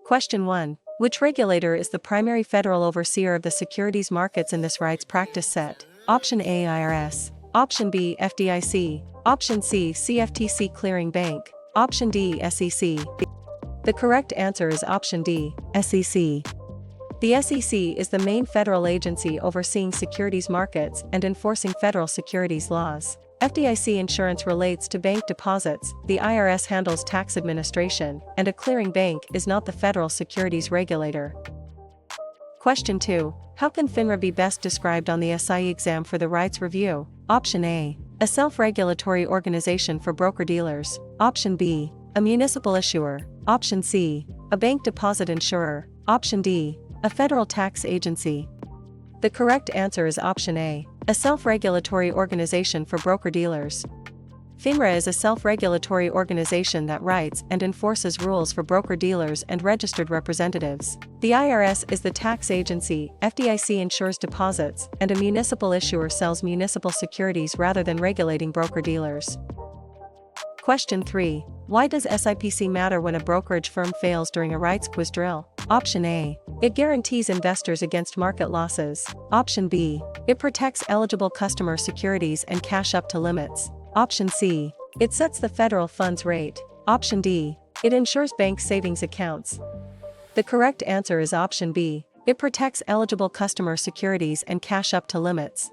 Question 1. Which regulator is the primary federal overseer of the securities markets in this REITs practice set? Option A, IRS. Option B, FDIC. Option C, CFTC Clearing Bank. Option D, SEC. The correct answer is option D, SEC. The SEC is the main federal agency overseeing securities markets and enforcing federal securities laws. FDIC insurance relates to bank deposits, the IRS handles tax administration, and a clearing bank is not the federal securities regulator. Question 2. How can FINRA be best described on the SIE exam for the REITs review? Option A. A self-regulatory organization for broker-dealers. Option B. A municipal issuer. Option C. A bank deposit insurer. Option D. A federal tax agency. The correct answer is option A. A self-regulatory organization for broker-dealers. FINRA is a self-regulatory organization that writes and enforces rules for broker-dealers and registered representatives. The IRS is the tax agency, FDIC insures deposits, and a municipal issuer sells municipal securities rather than regulating broker-dealers. Question 3. Why does SIPC matter when a brokerage firm fails during a REITs quiz drill? Option A. It guarantees investors against market losses. Option B. It protects eligible customer securities and cash up to limits. Option C. It sets the federal funds rate. Option D. It insures bank savings accounts. The correct answer is option B. It protects eligible customer securities and cash up to limits.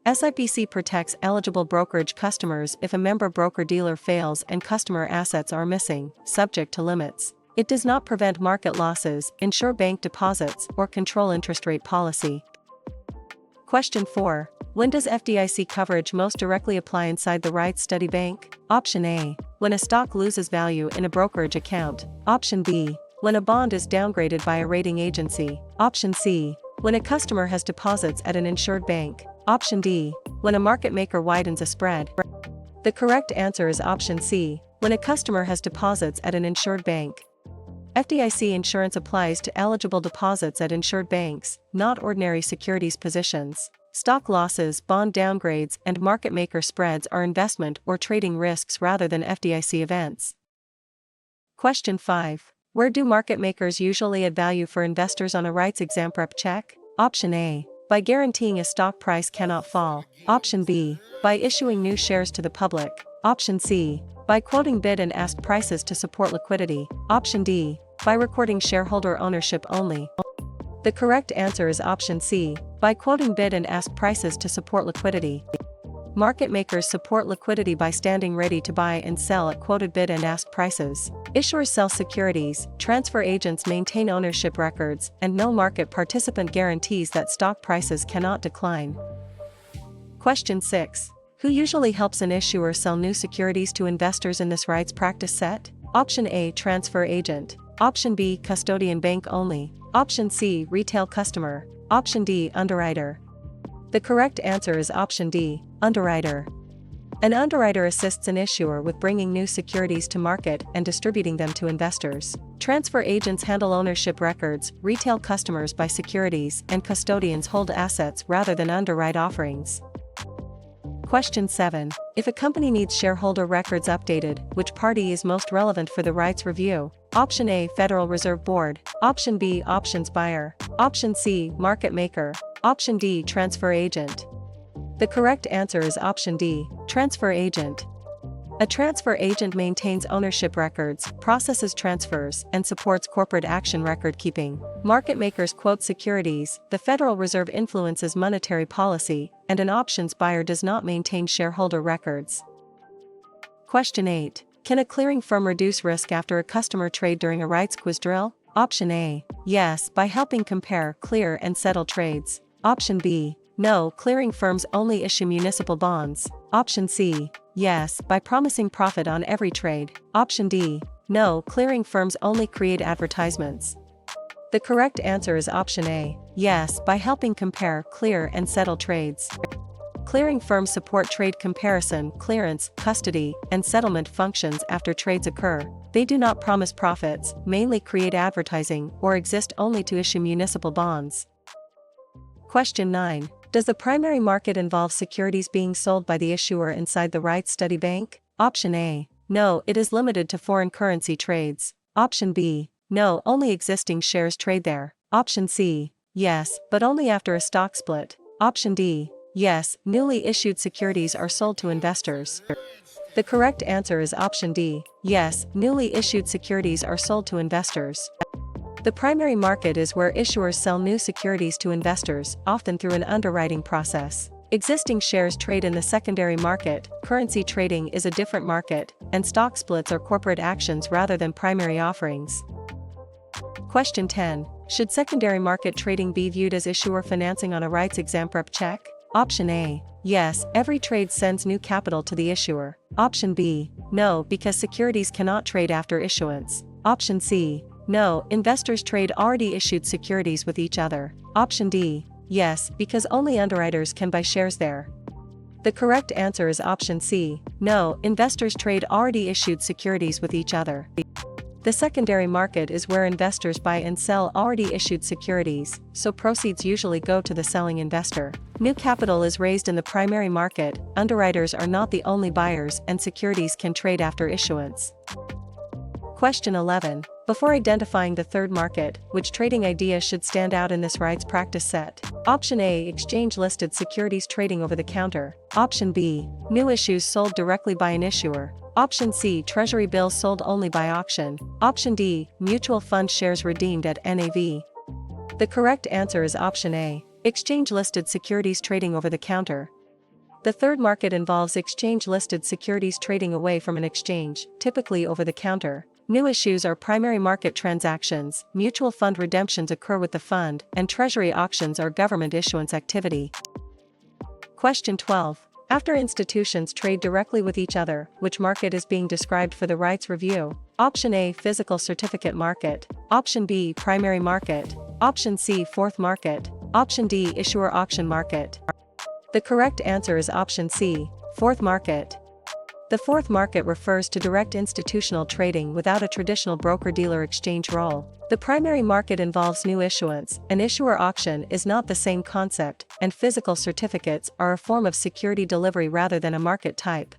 SIPC protects eligible brokerage customers if a member broker-dealer fails and customer assets are missing, subject to limits. It does not prevent market losses, insure bank deposits, or control interest rate policy. Question 4. When does FDIC coverage most directly apply inside the REITs study bank? Option A. When a stock loses value in a brokerage account. Option B. When a bond is downgraded by a rating agency. Option C. When a customer has deposits at an insured bank. Option D. When a market maker widens a spread. The correct answer is option C. When a customer has deposits at an insured bank. FDIC insurance applies to eligible deposits at insured banks, not ordinary securities positions. Stock losses, bond downgrades, and market maker spreads are investment or trading risks rather than FDIC events. Question 5. Where do market makers usually add value for investors on a REITs exam prep check? Option A. By guaranteeing a stock price cannot fall. Option B. By issuing new shares to the public. Option C. By quoting bid and ask prices to support liquidity. Option D. By recording shareholder ownership only. The correct answer is option C. By quoting bid and ask prices to support liquidity. Market makers support liquidity by standing ready to buy and sell at quoted bid and ask prices. Issuers sell securities, transfer agents maintain ownership records, and no market participant guarantees that stock prices cannot decline. Question 6. Who usually helps an issuer sell new securities to investors in this REITs practice set? Option A. Transfer agent. Option B. Custodian bank only. Option C. Retail customer. Option D. Underwriter. The correct answer is option D. Underwriter. An underwriter assists an issuer with bringing new securities to market and distributing them to investors. Transfer agents handle ownership records, retail customers buy securities, and custodians hold assets rather than underwrite offerings. Question 7. If a company needs shareholder records updated, which party is most relevant for the REITs review? Option A. Federal Reserve Board. Option B. Options buyer. Option C. Market maker. Option D. Transfer agent. The correct answer is option D. Transfer agent. A transfer agent maintains ownership records, processes transfers, and supports corporate action record keeping. Market makers quote securities, the Federal Reserve influences monetary policy, and an options buyer does not maintain shareholder records. Question 8. Can a clearing firm reduce risk after a customer trade during a REITs quiz drill? Option A. Yes, by helping compare, clear, and settle trades. Option B. No, clearing firms only issue municipal bonds. Option C. Yes, by promising profit on every trade. Option D. No, clearing firms only create advertisements. The correct answer is option A. Yes, by helping compare, clear, and settle trades. Clearing firms support trade comparison, clearance, custody, and settlement functions after trades occur. They do not promise profits, mainly create advertising, or exist only to issue municipal bonds. Question 9. Does the primary market involve securities being sold by the issuer inside the REITs study bank? Option A. No, it is limited to foreign currency trades. Option B. no, only existing shares trade there. Option C, yes, but only after a stock split. Option D, yes, newly issued securities are sold to investors. The correct answer is option D, yes, newly issued securities are sold to investors. The primary market is where issuers sell new securities to investors, often through an underwriting process. Existing shares trade in the secondary market, currency trading is a different market, and stock splits are corporate actions rather than primary offerings. Question 10. Should secondary market trading be viewed as issuer financing on a REITs exam prep check? Option A, yes, every trade sends new capital to the issuer. Option B, no, because securities cannot trade after issuance. Option C, no, investors trade already issued securities with each other. Option D, yes, because only underwriters can buy shares there. The correct answer is option C, no, investors trade already issued securities with each other. The secondary market is where investors buy and sell already issued securities, so proceeds usually go to the selling investor. New capital is raised in the primary market, underwriters are not the only buyers, and securities can trade after issuance. Question 11. Before identifying the third market, which trading idea should stand out in this REITs practice set? Option A, exchange-listed securities trading over the counter. Option B, new issues sold directly by an issuer. Option C, treasury bills sold only by auction. Option D, mutual fund shares redeemed at NAV. The correct answer is option A, exchange-listed securities trading over the counter. The third market involves exchange-listed securities trading away from an exchange, typically over the counter. New issues are primary market transactions, mutual fund redemptions occur with the fund, and treasury auctions are government issuance activity. Question 12. After institutions trade directly with each other, which market is being described for the REITs review? Option A, physical certificate market. Option B, primary market. Option C, fourth market. Option D, issuer auction market. The correct answer is option C, fourth market. The fourth market refers to direct institutional trading without a traditional broker-dealer exchange role. The primary market involves new issuance, an issuer auction is not the same concept, and physical certificates are a form of security delivery rather than a market type.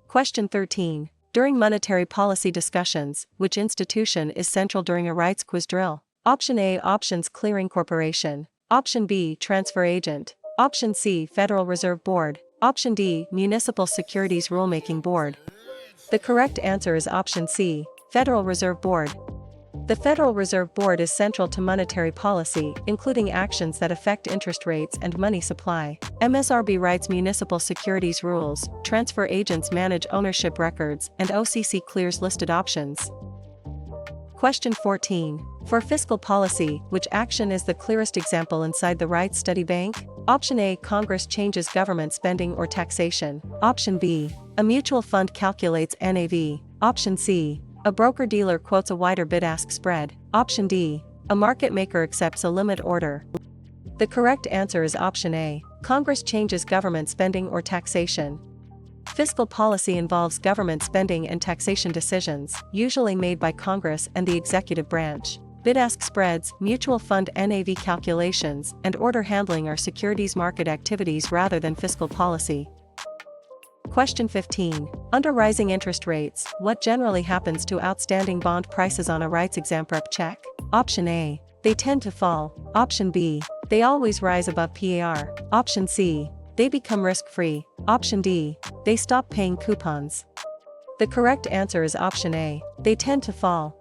Question 13. During monetary policy discussions, which institution is central during a REITs quiz drill? Option A, Options Clearing Corporation. Option B, Transfer Agent. Option C, Federal Reserve Board. Option D, Municipal Securities Rulemaking Board. The correct answer is option C, Federal Reserve Board. The Federal Reserve Board is central to monetary policy, including actions that affect interest rates and money supply. MSRB writes municipal securities rules, transfer agents manage ownership records, and OCC clears listed options. Question 14. For fiscal policy, which action is the clearest example inside the REITs study bank? Option A, Congress changes government spending or taxation. Option B, a mutual fund calculates NAV. Option C, a broker-dealer quotes a wider bid-ask spread. Option D, a market maker accepts a limit order. The correct answer is option A, Congress changes government spending or taxation. Fiscal policy involves government spending and taxation decisions, usually made by Congress and the executive branch. Bid-ask spreads, mutual fund NAV calculations, and order handling are securities market activities rather than fiscal policy. Question 15. Under rising interest rates, what generally happens to outstanding bond prices on a REITs exam prep check? Option A, they tend to fall. Option B, they always rise above PAR. Option C, they become risk-free. Option D, they stop paying coupons. The correct answer is option A, they tend to fall.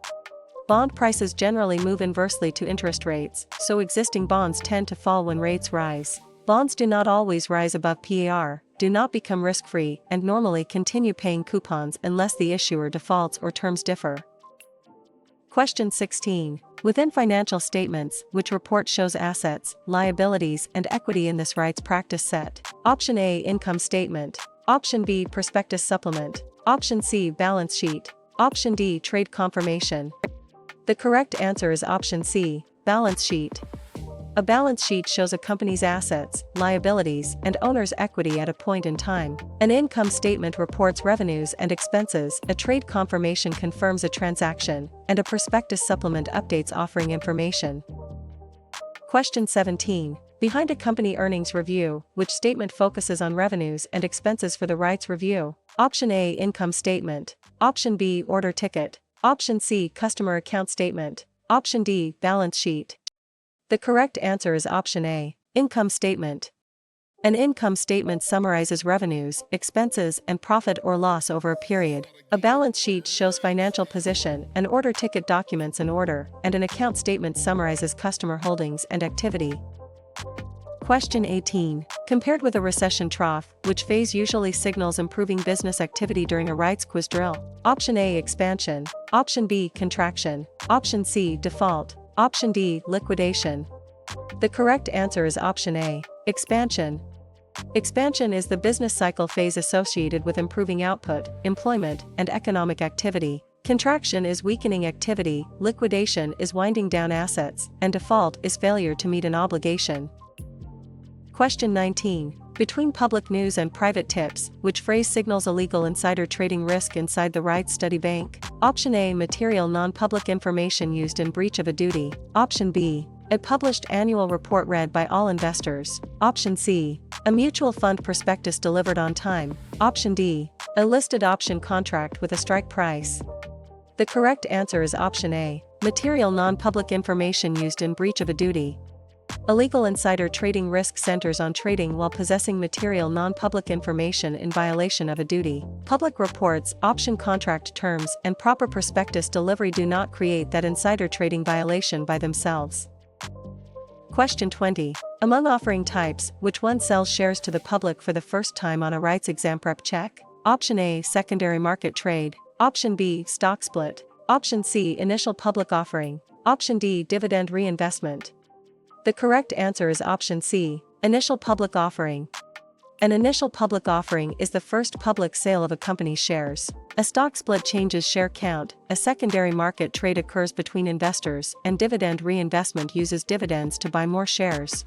Bond prices generally move inversely to interest rates, so existing bonds tend to fall when rates rise. Bonds do not always rise above PAR, do not become risk-free, and normally continue paying coupons unless the issuer defaults or terms differ. Question 16. Within financial statements, which report shows assets, liabilities, and equity in this REITs practice set? Option A, income statement. Option B, prospectus supplement. Option C, balance sheet. Option D, trade confirmation. The correct answer is option C, balance sheet. A balance sheet shows a company's assets, liabilities, and owner's equity at a point in time. An income statement reports revenues and expenses, a trade confirmation confirms a transaction, and a prospectus supplement updates offering information. Question 17. Behind a company earnings review, which statement focuses on revenues and expenses for the REITs review? Option A, income statement. Option B, order ticket. Option C, customer account statement. Option D, balance sheet. The correct answer is option A, income statement. An income statement summarizes revenues, expenses, and profit or loss over a period. A balance sheet shows financial position and order ticket documents in order, and an account statement summarizes customer holdings and activity. Question 18. Compared with a recession trough, which phase usually signals improving business activity during a REITs quiz drill? Option A, expansion. Option B, contraction. Option C, default. Option D, liquidation. The correct answer is option A, expansion. Expansion is the business cycle phase associated with improving output, employment, and economic activity. Contraction is weakening activity, liquidation is winding down assets, and default is failure to meet an obligation. Question 19. Between public news and private tips, which phrase signals illegal insider trading risk inside the REIT study bank? Option A, material non-public information used in breach of a duty. Option B, a published annual report read by all investors. Option C, a mutual fund prospectus delivered on time. Option D, a listed option contract with a strike price. The correct answer is option A, material non-public information used in breach of a duty. Illegal insider trading risk centers on trading while possessing material non-public information in violation of a duty. Public reports, option contract terms, and proper prospectus delivery do not create that insider trading violation by themselves. Question 20. Among offering types, which one sells shares to the public for the first time on a REITs exam prep check? Option A, secondary market trade. Option B, stock split. Option C, initial public offering. Option D, dividend reinvestment. The correct answer is option C, initial public offering. An initial public offering is the first public sale of a company's shares. A stock split changes share count, a secondary market trade occurs between investors, and dividend reinvestment uses dividends to buy more shares.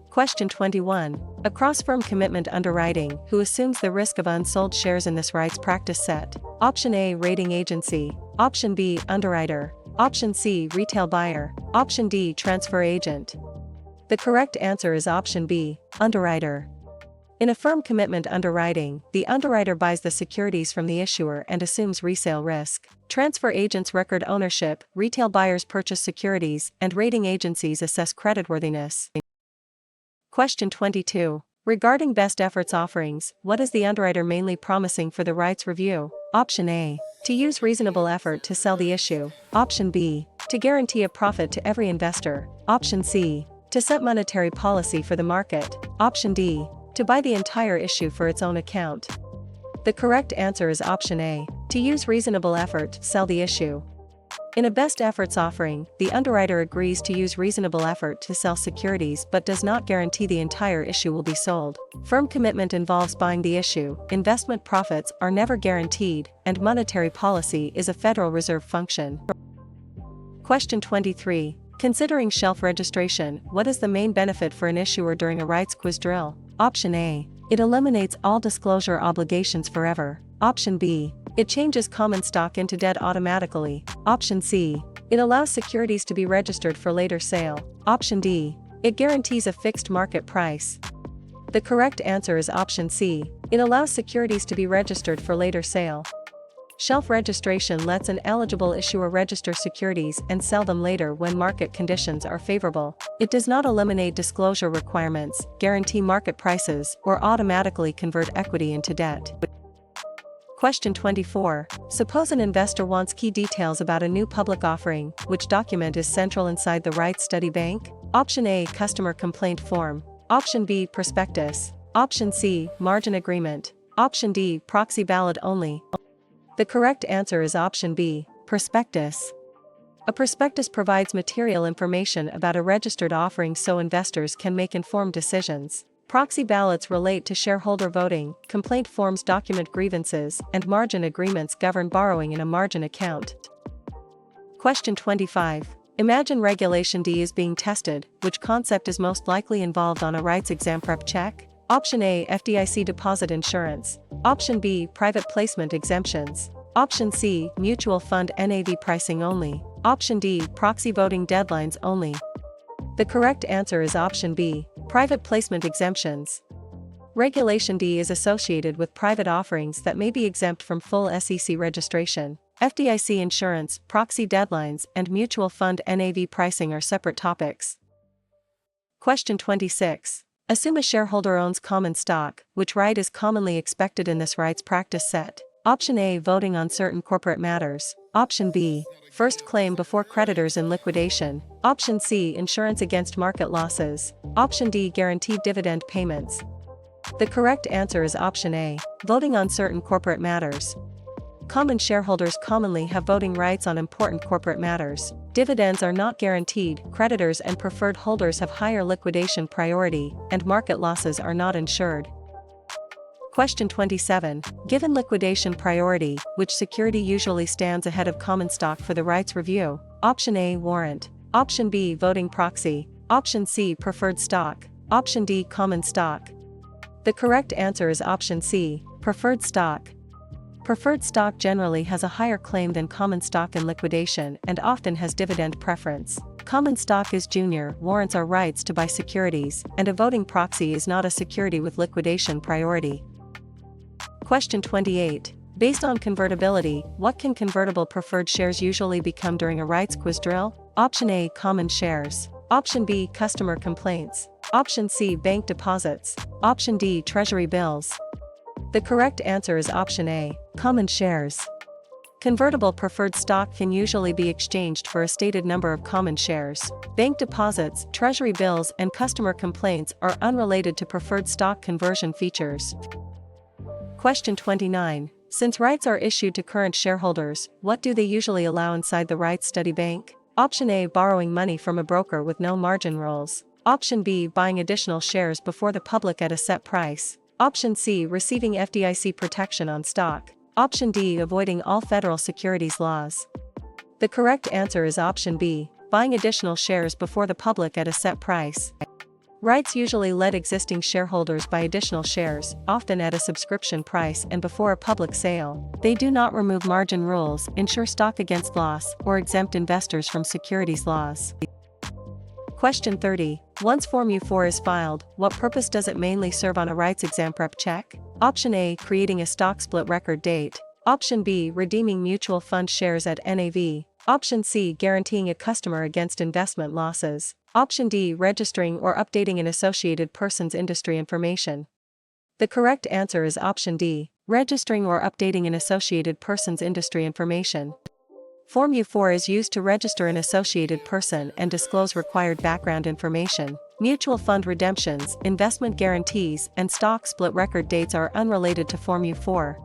Question 21. A cross-firm commitment underwriting, who assumes the risk of unsold shares in this REITs practice set? Option A, rating agency. Option B, underwriter. Option C, retail buyer. Option D, transfer agent. The correct answer is option B, underwriter. In a firm commitment underwriting, the underwriter buys the securities from the issuer and assumes resale risk. Transfer agents record ownership, retail buyers purchase securities, and rating agencies assess creditworthiness. Question 22. Regarding best efforts offerings, what is the underwriter mainly promising for the REITs review? Option A, to use reasonable effort to sell the issue. Option B, to guarantee a profit to every investor. Option C, to set monetary policy for the market. Option D, to buy the entire issue for its own account. The correct answer is option A, to use reasonable effort to sell the issue. In a best efforts offering, the underwriter agrees to use reasonable effort to sell securities but does not guarantee the entire issue will be sold. Firm commitment involves buying the issue, investment profits are never guaranteed, and monetary policy is a Federal Reserve function. Question 23. Considering shelf registration, what is the main benefit for an issuer during a REITs quiz drill? Option A, it eliminates all disclosure obligations forever. Option B, it changes common stock into debt automatically. Option C, it allows securities to be registered for later sale. Option D, it guarantees a fixed market price. The correct answer is option C, it allows securities to be registered for later sale. Shelf registration lets an eligible issuer register securities and sell them later when market conditions are favorable. It does not eliminate disclosure requirements, guarantee market prices, or automatically convert equity into debt. Question 24. Suppose an investor wants key details about a new public offering. Which document is central inside the REITs study bank? Option A, customer complaint form. Option B, prospectus. Option C, margin agreement. Option D, proxy ballot only. The correct answer is option B, prospectus. A prospectus provides material information about a registered offering so investors can make informed decisions. Proxy ballots relate to shareholder voting, complaint forms document grievances, and margin agreements govern borrowing in a margin account. Question 25. Imagine Regulation D is being tested. Which concept is most likely involved on a REITs exam prep check? Option A, FDIC deposit insurance. Option B, private placement exemptions. Option C, mutual fund NAV pricing only. Option D, proxy voting deadlines only. The correct answer is option B, private placement exemptions. Regulation D is associated with private offerings that may be exempt from full SEC registration. FDIC insurance, proxy deadlines, and mutual fund NAV pricing are separate topics. Question 26. Assume a shareholder owns common stock, which right is commonly expected in this rights practice set. Option A, voting on certain corporate matters. Option B, first claim before creditors in liquidation. Option C, insurance against market losses. Option D, guaranteed dividend payments. The correct answer is option A, voting on certain corporate matters. Common shareholders commonly have voting rights on important corporate matters. Dividends are not guaranteed, creditors and preferred holders have higher liquidation priority, and market losses are not insured. Question 27. Given liquidation priority, which security usually stands ahead of common stock for the rights review? Option A, warrant. Option B, voting proxy. Option C, preferred stock. Option D, common stock. The correct answer is option C, preferred stock. Preferred stock generally has a higher claim than common stock in liquidation and often has dividend preference. Common stock is junior, warrants are rights to buy securities, and a voting proxy is not a security with liquidation priority. Question 28. Based on convertibility, what can convertible preferred shares usually become during a rights quiz drill? Option A, common shares. Option B, customer complaints. Option C, bank deposits. Option D, treasury bills. The correct answer is option A, common shares. Convertible preferred stock can usually be exchanged for a stated number of common shares. Bank deposits, treasury bills, and customer complaints are unrelated to preferred stock conversion features. Question 29. Since rights are issued to current shareholders, what do they usually allow inside the rights study bank? Option A, borrowing money from a broker with no margin rules. Option B, buying additional shares before the public at a set price. Option C, receiving FDIC protection on stock. Option D, avoiding all federal securities laws. The correct answer is option B, buying additional shares before the public at a set price. Rights usually let existing shareholders buy additional shares, often at a subscription price and before a public sale. They do not remove margin rules, insure stock against loss, or exempt investors from securities laws. Question 30. Once Form U-4 is filed, what purpose does it mainly serve on a rights exam prep check? Option A, creating a stock split record date. Option B, redeeming mutual fund shares at NAV. Option C, guaranteeing a customer against investment losses. Option D, registering or updating an associated person's industry information. The correct answer is option D, registering or updating an associated person's industry information. Form U-4 is used to register an associated person and disclose required background information. Mutual fund redemptions, investment guarantees, and stock split record dates are unrelated to Form U-4.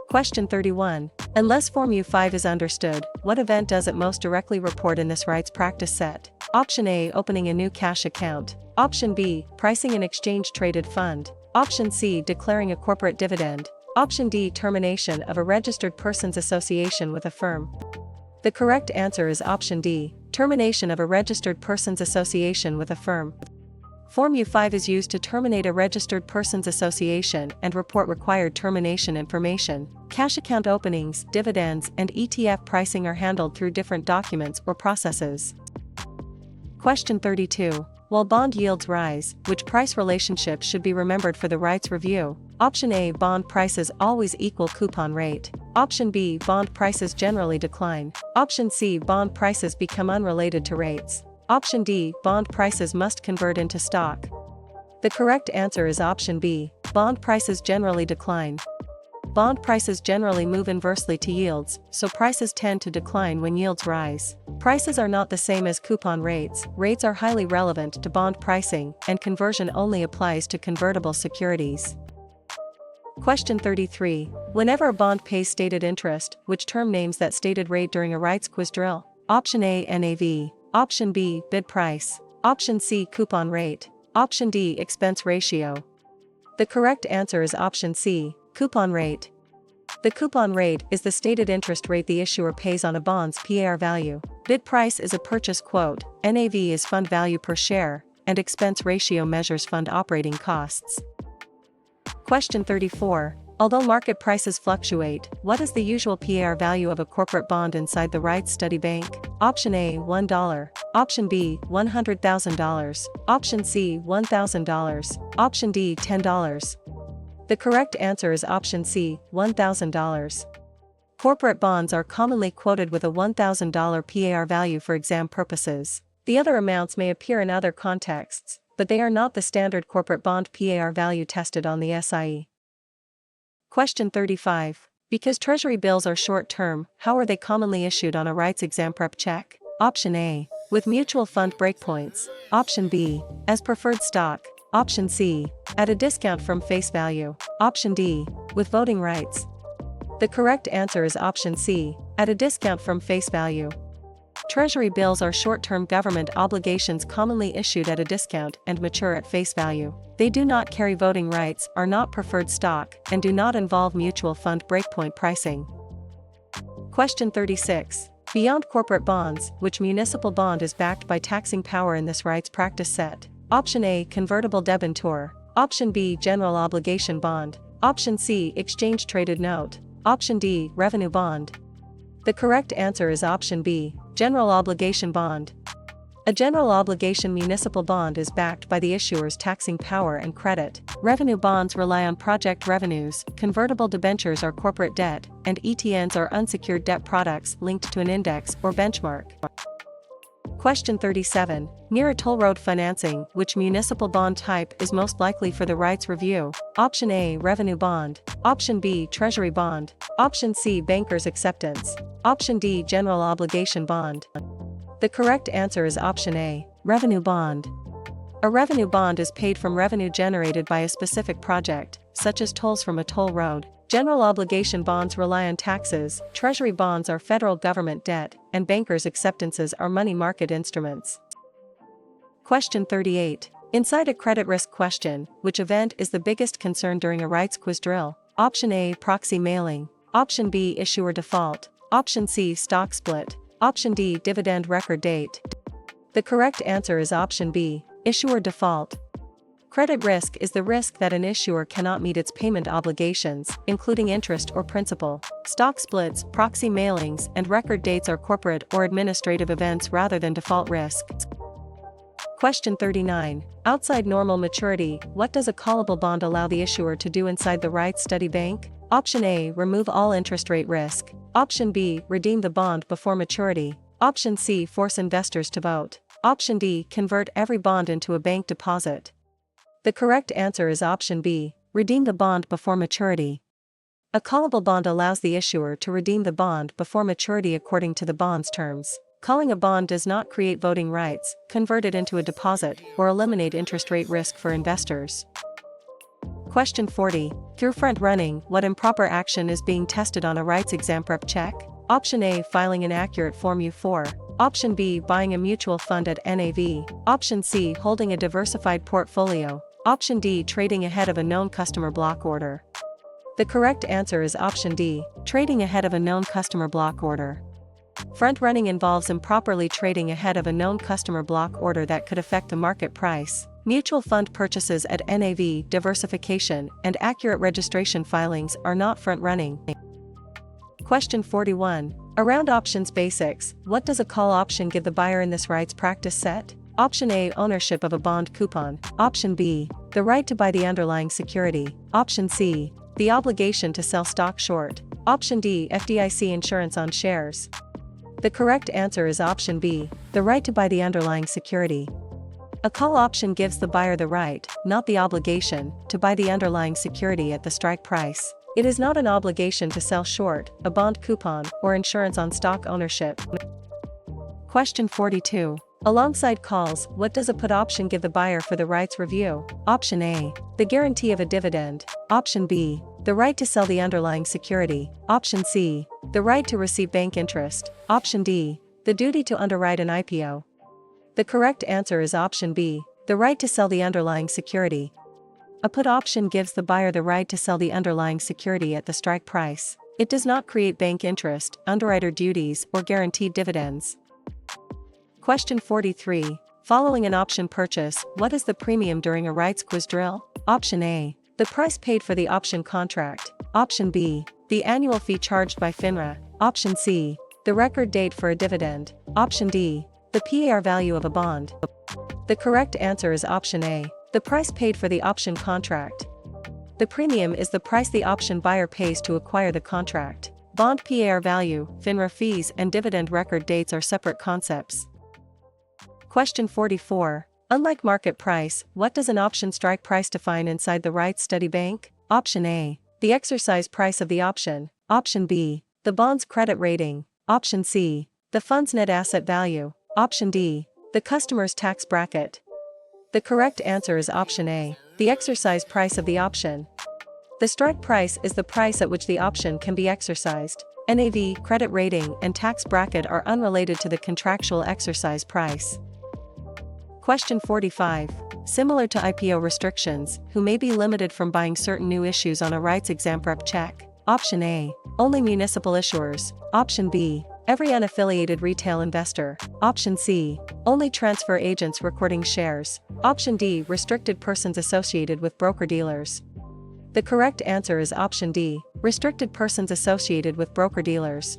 Question 31. Unless Form U-5 is understood, what event does it most directly report in this rights practice set? Option A, opening a new cash account. Option B, pricing an exchange-traded fund. Option C, declaring a corporate dividend. Option D, termination of a registered person's association with a firm. The correct answer is option D, termination of a registered person's association with a firm. Form U-5 is used to terminate a registered person's association and report required termination information. Cash account openings, dividends, and ETF pricing are handled through different documents or processes. Question 32. While bond yields rise, which price relationship should be remembered for the rights review? Option A, bond prices always equal coupon rate. Option B, bond prices generally decline. Option C, bond prices become unrelated to rates. Option D, bond prices must convert into stock. The correct answer is option B, bond prices generally decline. Bond prices generally move inversely to yields, so prices tend to decline when yields rise. Prices are not the same as coupon rates. Rates are highly relevant to bond pricing, and conversion only applies to convertible securities. Question 33. Whenever a bond pays stated interest, which term names that stated rate during a rights quiz drill? Option A, NAV. Option B, bid price. Option C, coupon rate. Option D, expense ratio. The correct answer is option C, coupon rate. The coupon rate is the stated interest rate the issuer pays on a bond's par value. Bid price is a purchase quote, NAV is fund value per share, and expense ratio measures fund operating costs. Question 34. Although market prices fluctuate, what is the usual par value of a corporate bond inside the rights study bank? Option A, $1. Option B, $100,000. Option C, $1,000. Option D, $10. The correct answer is option C, $1,000. Corporate bonds are commonly quoted with a $1,000 PAR value for exam purposes. The other amounts may appear in other contexts, but they are not the standard corporate bond PAR value tested on the SIE. Question 35. Because Treasury bills are short-term, how are they commonly issued on a REITs exam prep check? Option A. With mutual fund breakpoints. Option B. As preferred stock. Option C. At a discount from face value. Option D. With voting rights. The correct answer is option C. At a discount from face value. Treasury bills are short-term government obligations commonly issued at a discount and mature at face value. They do not carry voting rights, are not preferred stock, and do not involve mutual fund breakpoint pricing. Question 36. Beyond corporate bonds, which municipal bond is backed by taxing power in this REITs practice set? Option A. Convertible debenture. Option B. General obligation bond. Option C. Exchange traded note. Option D. Revenue bond. The correct answer is option B. General obligation bond. A general obligation municipal bond is backed by the issuer's taxing power and credit. Revenue bonds rely on project revenues, convertible debentures are corporate debt, and ETNs are unsecured debt products linked to an index or benchmark. Question 37. Near a toll road financing, which municipal bond type is most likely for the REITs review? Option A. Revenue bond. Option B. Treasury bond. Option C. Banker's acceptance. Option D. General obligation bond. The correct answer is option A. Revenue bond. A revenue bond is paid from revenue generated by a specific project, such as tolls from a toll road. General obligation bonds rely on taxes, treasury bonds are federal government debt, and bankers' acceptances are money market instruments. Question 38. Inside a credit risk question, which event is the biggest concern during a REITs quiz drill? Option A. Proxy mailing. Option B. Issuer default. Option C. Stock split. Option D. Dividend record date. The correct answer is option B. Issuer default. Credit risk is the risk that an issuer cannot meet its payment obligations, including interest or principal. Stock splits, proxy mailings, and record dates are corporate or administrative events rather than default risk. Question 39. Outside normal maturity, what does a callable bond allow the issuer to do inside the REITs study bank? Option A. Remove all interest rate risk. Option B. Redeem the bond before maturity. Option C. Force investors to vote. Option D. Convert every bond into a bank deposit. The correct answer is option B. Redeem the bond before maturity. A callable bond allows the issuer to redeem the bond before maturity according to the bond's terms. Calling a bond does not create voting rights, convert it into a deposit, or eliminate interest rate risk for investors. Question 40. Through front running, what improper action is being tested on a REITs exam prep check? Option A. Filing inaccurate Form U4. Option B. Buying a mutual fund at NAV. Option C. Holding a diversified portfolio. Option D. Trading ahead of a known customer block order. The correct answer is option D. Trading ahead of a known customer block order. Front running involves improperly trading ahead of a known customer block order that could affect the market price. Mutual fund purchases at NAV, diversification, and accurate registration filings are not front running. Question 41. Around options basics, what does a call option give the buyer in this REITs practice set? Option A. Ownership of a bond coupon. Option B. The right to buy the underlying security. Option C. The obligation to sell stock short. Option D. FDIC insurance on shares. The correct answer is option B. The right to buy the underlying security. A call option gives the buyer the right, not the obligation, to buy the underlying security at the strike price. It is not an obligation to sell short, a bond coupon, or insurance on stock ownership. Question 42. Alongside calls, what does a put option give the buyer for the REITs review? Option A. The guarantee of a dividend. Option B. The right to sell the underlying security. Option C. The right to receive bank interest. Option D. The duty to underwrite an IPO. The correct answer is option B. The right to sell the underlying security. A put option gives the buyer the right to sell the underlying security at the strike price. It does not create bank interest, underwriter duties, or guaranteed dividends. Question 43. Following an option purchase, what is the premium during a REITs quiz drill? Option A. The price paid for the option contract. Option B. The annual fee charged by FINRA. Option C. The record date for a dividend. Option D. The PAR value of a bond. The correct answer is option A. The price paid for the option contract. The premium is the price the option buyer pays to acquire the contract. Bond par value, FINRA fees and dividend record dates are separate concepts. Question 44. Unlike market price, what does an option strike price define inside the REIT study bank? Option A. The exercise price of the option. Option B. The bond's credit rating. Option C. The fund's net asset value. Option D. The customer's tax bracket. The correct answer is option A. The exercise price of the option. The strike price is the price at which the option can be exercised. NAV, credit rating, and tax bracket are unrelated to the contractual exercise price. Question 45. Similar to IPO restrictions, who may be limited from buying certain new issues on a REITs exam rep check? Option A. Only municipal issuers. Option B. Every unaffiliated retail investor. Option C. Only transfer agents recording shares. Option D. Restricted persons associated with broker-dealers. The correct answer is option D. Restricted persons associated with broker-dealers.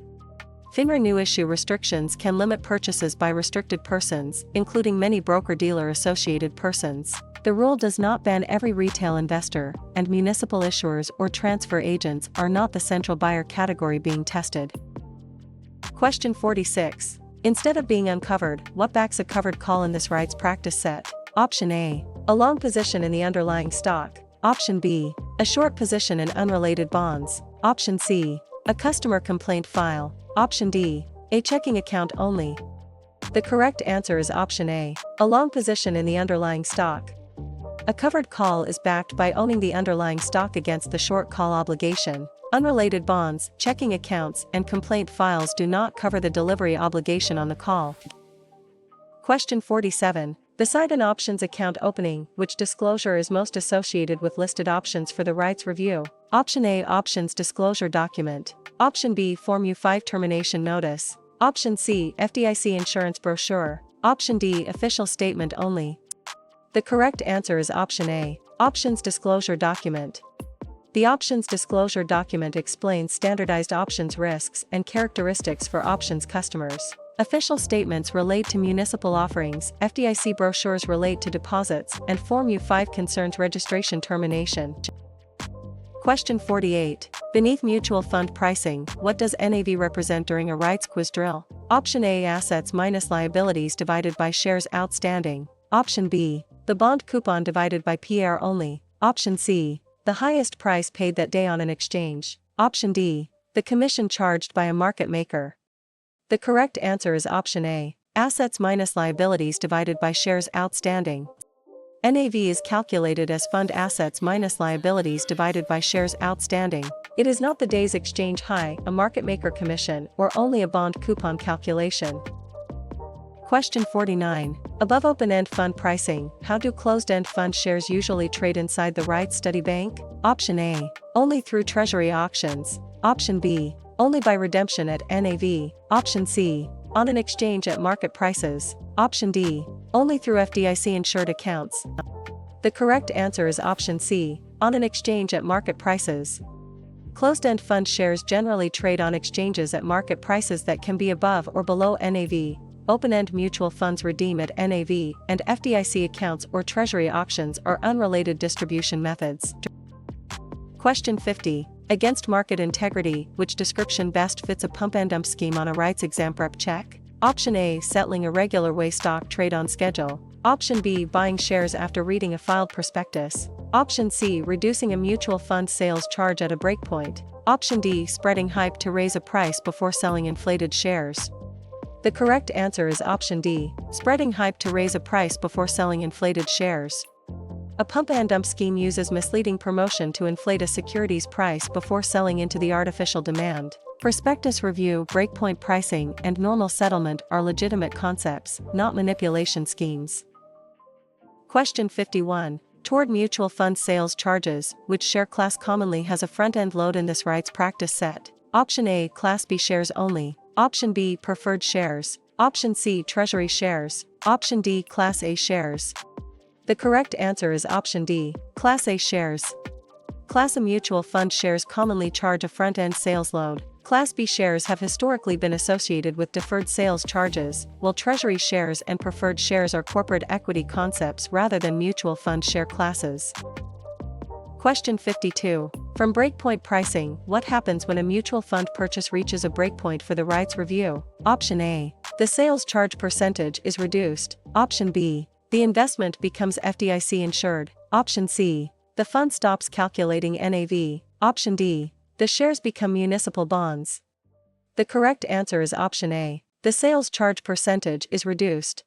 FINRA new issue restrictions can limit purchases by restricted persons, including many broker-dealer associated persons. The rule does not ban every retail investor, and municipal issuers or transfer agents are not the central buyer category being tested. Question 46. Instead of being uncovered, what backs a covered call in this REITs practice set? Option A. A long position in the underlying stock. Option B. A short position in unrelated bonds. Option C. A customer complaint file. Option D. A checking account only. The correct answer is option A. A long position in the underlying stock. A covered call is backed by owning the underlying stock against the short call obligation. Unrelated bonds, checking accounts, and complaint files do not cover the delivery obligation on the call. Question 47. Beside an options account opening, which disclosure is most associated with listed options for the REITs review? Option A. Options disclosure document. Option B. Form U5 termination notice. Option C. FDIC insurance brochure. Option D. Official statement only. The correct answer is option A. Options disclosure document. The options disclosure document explains standardized options risks and characteristics for options customers. Official statements relate to municipal offerings, FDIC brochures relate to deposits, and Form U5 concerns registration termination. Question 48. Beneath mutual fund pricing, what does NAV represent during a REITs quiz drill? Option A. Assets minus liabilities divided by shares outstanding. Option B. The bond coupon divided by PR only. Option C. The highest price paid that day on an exchange. Option D. The commission charged by a market maker. The correct answer is option A. Assets minus liabilities divided by shares outstanding. NAV is calculated as fund assets minus liabilities divided by shares outstanding. It is not the day's exchange high, a market maker commission, or only a bond coupon calculation. Question 49. Above open-end fund pricing, how do closed-end fund shares usually trade inside the REITs study bank? Option A. Only through treasury auctions. Option B. Only by redemption at NAV. Option C. On an exchange at market prices. Option D. Only through FDIC insured accounts. The correct answer is option C. On an exchange at market prices. Closed-end fund shares generally trade on exchanges at market prices that can be above or below NAV. Open-end mutual funds redeem at NAV, and FDIC accounts or treasury auctions are unrelated distribution methods. Question 50. Against market integrity, which description best fits a pump and dump scheme on a REITs exam rep check? Option A. Settling a regular way stock trade on schedule. Option B. Buying shares after reading a filed prospectus. Option C. Reducing a mutual fund sales charge at a breakpoint. Option D. Spreading hype to raise a price before selling inflated shares. The correct answer is option D. Spreading hype to raise a price before selling inflated shares. A pump and dump scheme uses misleading promotion to inflate a security's price before selling into the artificial demand. Prospectus review, breakpoint pricing, and normal settlement are legitimate concepts, not manipulation schemes. Question 51. Toward mutual fund sales charges, which share class commonly has a front-end load in this REITs practice set? Option A. Class B shares only. Option B. Preferred shares. Option C. Treasury shares. Option D. Class A shares. The correct answer is option D. Class A shares. Class A mutual fund shares commonly charge a front-end sales load. Class B shares have historically been associated with deferred sales charges, while treasury shares and preferred shares are corporate equity concepts rather than mutual fund share classes. Question 52. From breakpoint pricing, what happens when a mutual fund purchase reaches a breakpoint for the rights review? Option A. The sales charge percentage is reduced. Option B. The investment becomes FDIC insured. Option C. The fund stops calculating NAV. Option D. The shares become municipal bonds. The correct answer is option A. The sales charge percentage is reduced.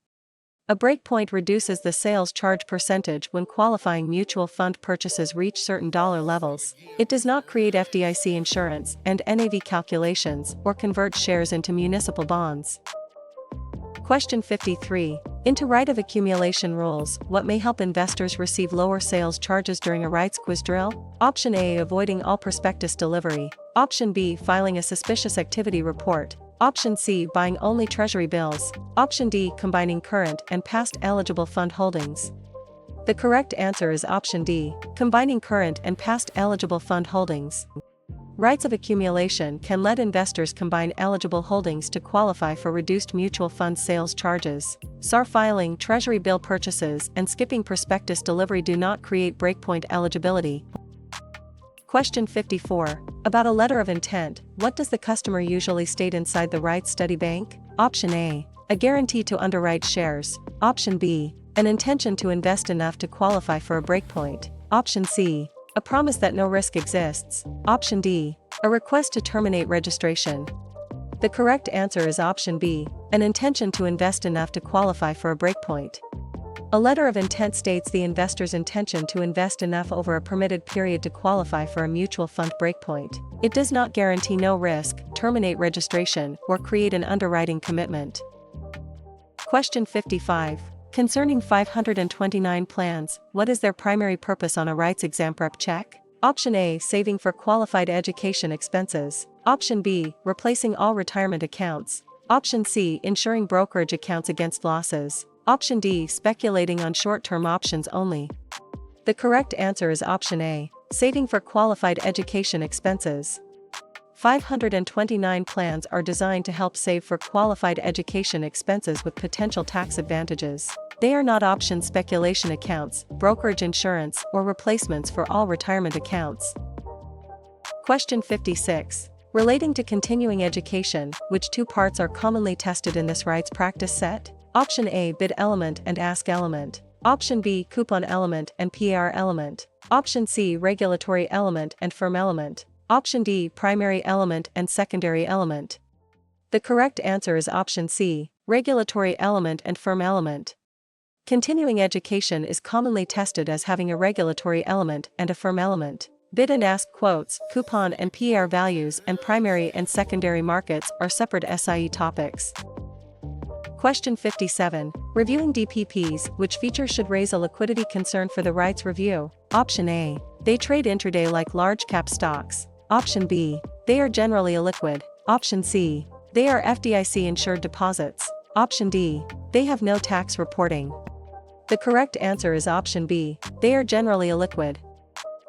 A breakpoint reduces the sales charge percentage when qualifying mutual fund purchases reach certain dollar levels. It does not create FDIC insurance and NAV calculations or convert shares into municipal bonds. Question 53. Into right of accumulation rules, what may help investors receive lower sales charges during a rights quiz drill? Option A. Avoiding all prospectus delivery. Option B. Filing a suspicious activity report. Option C. Buying only treasury bills. Option D. Combining current and past eligible fund holdings. The correct answer is option D. Combining current and past eligible fund holdings. Rights of accumulation can let investors combine eligible holdings to qualify for reduced mutual fund sales charges. SAR filing, treasury bill purchases, and skipping prospectus delivery do not create breakpoint eligibility. Question 54. About a letter of intent, what does the customer usually state inside the rights study bank? Option A. A guarantee to underwrite shares. Option B. An intention to invest enough to qualify for a breakpoint. Option C. A promise that no risk exists. Option D. A request to terminate registration. The correct answer is option B. An intention to invest enough to qualify for a breakpoint. A letter of intent states the investor's intention to invest enough over a permitted period to qualify for a mutual fund breakpoint. It does not guarantee no risk, terminate registration, or create an underwriting commitment. Question 55. Concerning 529 plans, what is their primary purpose on a rights exam prep check? Option A. Saving for qualified education expenses. Option B. Replacing all retirement accounts. Option C. Insuring brokerage accounts against losses. Option D. Speculating on short-term options only. The correct answer is option A. Saving for qualified education expenses. 529 plans are designed to help save for qualified education expenses with potential tax advantages. They are not option speculation accounts, brokerage insurance, or replacements for all retirement accounts. Question 56. Relating to continuing education, which two parts are commonly tested in this rights practice set? Option A. Bid element and ask element. Option B. Coupon element and PR element. Option C. Regulatory element and firm element. Option D. Primary element and secondary element. The correct answer is option C. Regulatory element and firm element. Continuing education is commonly tested as having a regulatory element and a firm element. Bid and ask quotes, coupon and PR values, and primary and secondary markets are separate SIE topics. Question 57. Reviewing DPPs, which features should raise a liquidity concern for the rights review? Option A. They trade intraday like large cap stocks. Option B. They are generally illiquid. Option C. They are FDIC insured deposits. Option D. They have no tax reporting. The correct answer is option B. They are generally illiquid.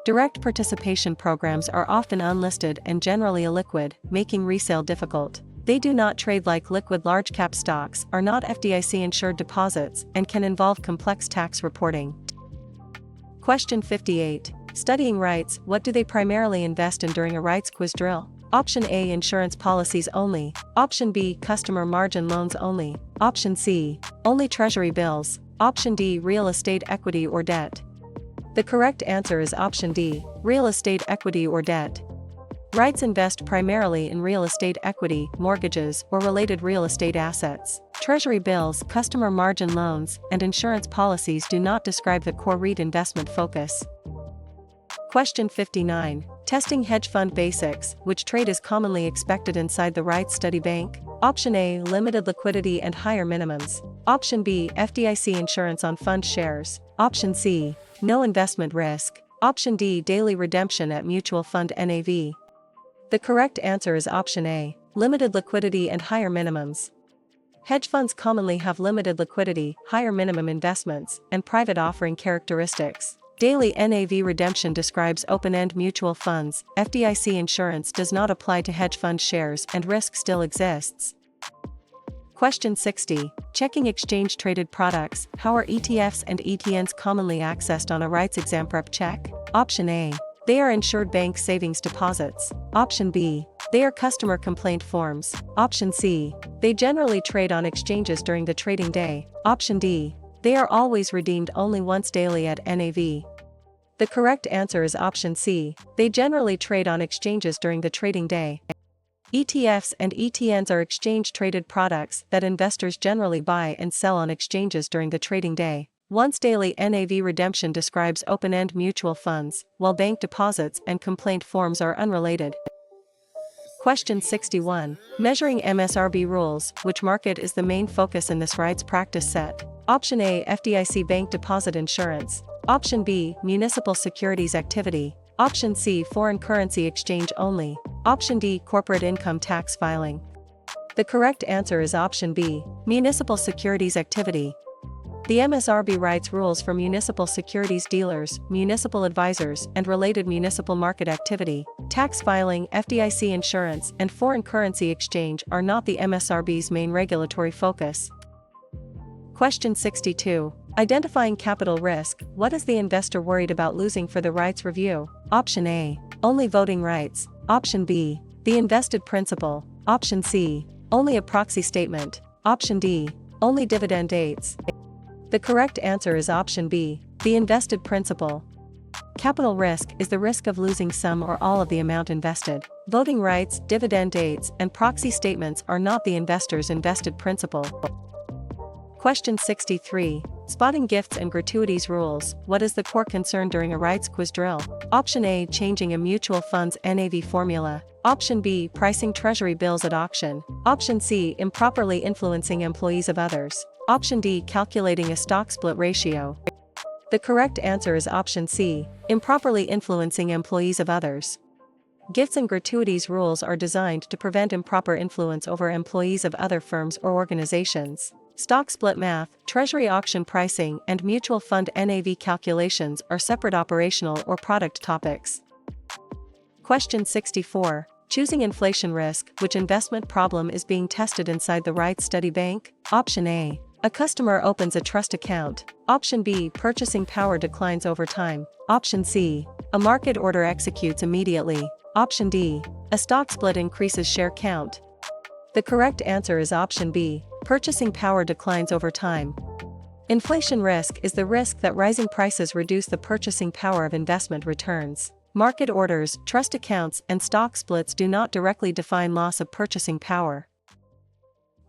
Direct participation programs are often unlisted and generally illiquid, making resale difficult. They do not trade like liquid large cap stocks, are not FDIC insured deposits, and can involve complex tax reporting. Question 58. Studying rights, what do they primarily invest in during a rights quiz drill? Option A. Insurance policies only. Option B. Customer margin loans only. Option C. Only treasury bills. Option D. Real estate equity or debt. The correct answer is option D. Real estate equity or debt. Rights invest primarily in real estate equity, mortgages, or related real estate assets. Treasury bills, customer margin loans, and insurance policies do not describe the core REIT investment focus. Question 59. Testing hedge fund basics, which trade is commonly expected inside the rights study bank? Option A. Limited liquidity and higher minimums. Option B. FDIC insurance on fund shares. Option C. No investment risk. Option D. Daily redemption at mutual fund NAV. The correct answer is option A. Limited liquidity and higher minimums. Hedge funds commonly have limited liquidity, higher minimum investments, and private offering characteristics. Daily NAV redemption describes open-end mutual funds. FDIC insurance does not apply to hedge fund shares and risk still exists. Question 60. Checking exchange-traded products, how are ETFs and ETNs commonly accessed on a rights exam prep check? Option A. They are insured bank savings deposits. Option B. They are customer complaint forms. Option C. They generally trade on exchanges during the trading day. Option D. They are always redeemed only once daily at NAV. The correct answer is option C. They generally trade on exchanges during the trading day. ETFs and ETNs are exchange-traded products that investors generally buy and sell on exchanges during the trading day. Once daily NAV redemption describes open-end mutual funds, while bank deposits and complaint forms are unrelated. Question 61. Measuring MSRB rules, which market is the main focus in this REITs practice set? Option A. FDIC bank deposit insurance. Option B. Municipal securities activity. Option C. Foreign currency exchange only. Option D. Corporate income tax filing. The correct answer is option B. Municipal securities activity. The MSRB REITs rules for municipal securities dealers, municipal advisors, and related municipal market activity. Tax filing, FDIC insurance, and foreign currency exchange are not the MSRB's main regulatory focus. Question 62. Identifying capital risk. What is the investor worried about losing for the REITs review? Option A. Only voting rights. Option B. The invested principal. Option C. Only a proxy statement. Option D. Only dividend dates. The correct answer is option B. The invested principal. Capital risk is the risk of losing some or all of the amount invested. Voting rights, dividend dates, and proxy statements are not the investor's invested principal. Question 63. Spotting gifts and gratuities rules. What is the core concern during a REITs quiz drill? Option A. Changing a mutual fund's NAV formula. Option B. Pricing treasury bills at auction. Option C. Improperly influencing employees of others. Option D. Calculating a stock split ratio. The correct answer is option C. Improperly influencing employees of others. Gifts and gratuities rules are designed to prevent improper influence over employees of other firms or organizations. Stock split math, treasury auction pricing, and mutual fund NAV calculations are separate operational or product topics. Question 64. Choosing inflation risk. Which investment problem is being tested inside the REITs study bank? Option A. A customer opens a trust account. Option B. Purchasing power declines over time. Option C. A market order executes immediately. Option D. A stock split increases share count. The correct answer is option B. Purchasing power declines over time. Inflation risk is the risk that rising prices reduce the purchasing power of investment returns. Market orders, trust accounts, and stock splits do not directly define loss of purchasing power.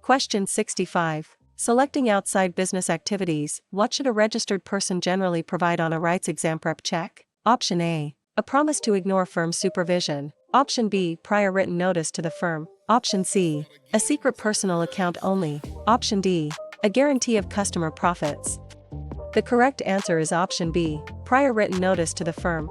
Question 65. Selecting outside business activities. What should a registered person generally provide on a REITs exam prep check? Option A. A promise to ignore firm supervision. Option B. Prior written notice to the firm. Option C. A secret personal account only. Option D. A guarantee of customer profits. The correct answer is option B. Prior written notice to the firm.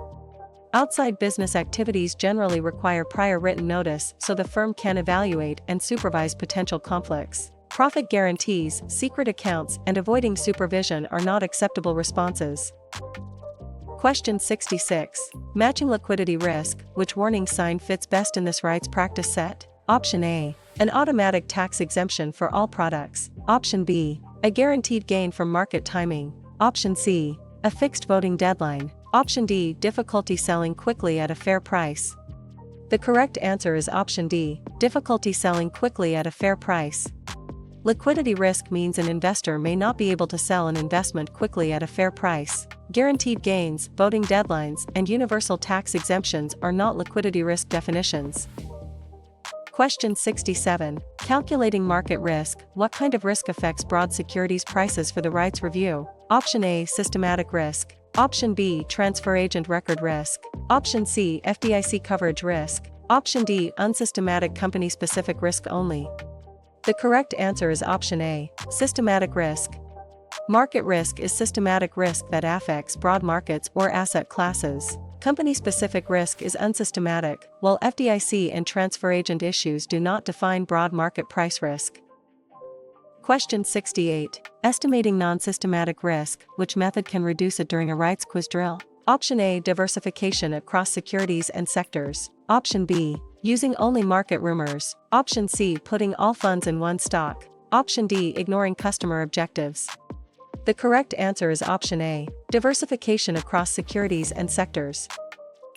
Outside business activities generally require prior written notice so the firm can evaluate and supervise potential conflicts. Profit guarantees, secret accounts, and avoiding supervision are not acceptable responses. Question 66. Matching liquidity risk. Which warning sign fits best in this REITs practice set? Option A. An automatic tax exemption for all products. Option B. A guaranteed gain from market timing. Option C. A fixed voting deadline. Option D. Difficulty selling quickly at a fair price. The correct answer is option D. Difficulty selling quickly at a fair price. Liquidity risk means an investor may not be able to sell an investment quickly at a fair price. Guaranteed gains, voting deadlines, and universal tax exemptions are not liquidity risk definitions. Question 67. Calculating market risk. What kind of risk affects broad securities prices for the REITs review? Option A. Systematic risk. Option B. Transfer agent record risk. Option C. FDIC coverage risk. Option D. Unsystematic company-specific risk only. The correct answer is option A. Systematic risk. Market risk is systematic risk that affects broad markets or asset classes. Company-specific risk is unsystematic, while FDIC and transfer agent issues do not define broad market price risk. Question 68. Estimating non-systematic risk. Which method can reduce it during a REITs quiz drill? Option A. Diversification across securities and sectors. Option B. Using only market rumors. Option C. Putting all funds in one stock. Option D. Ignoring customer objectives. The correct answer is option A. Diversification across securities and sectors.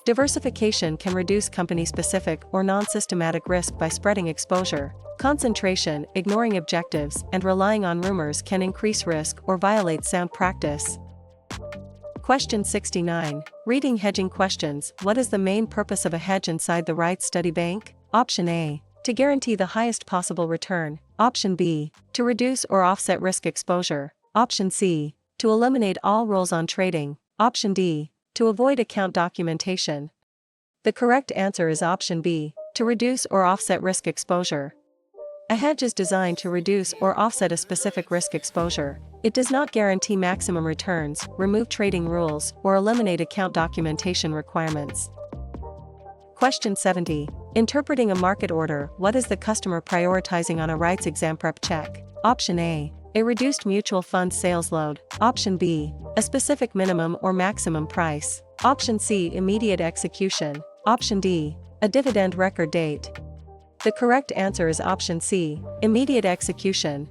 Diversification can reduce company-specific or non-systematic risk by spreading exposure. Concentration, ignoring objectives, and relying on rumors can increase risk or violate sound practice. Question 69. Reading hedging questions. What is the main purpose of a hedge inside the REIT study bank? Option A. To guarantee the highest possible return. Option B. To reduce or offset risk exposure. Option C. To eliminate all rules on trading. Option D. To avoid account documentation. The correct answer is option B. To reduce or offset risk exposure. A hedge is designed to reduce or offset a specific risk exposure. It does not guarantee maximum returns, remove trading rules, or eliminate account documentation requirements. Question 70. Interpreting a market order. What is the customer prioritizing on a REITs exam prep check? Option A. A reduced mutual fund sales load. Option B. A specific minimum or maximum price. Option C. Immediate execution. Option D. A dividend record date. The correct answer is option C. Immediate execution.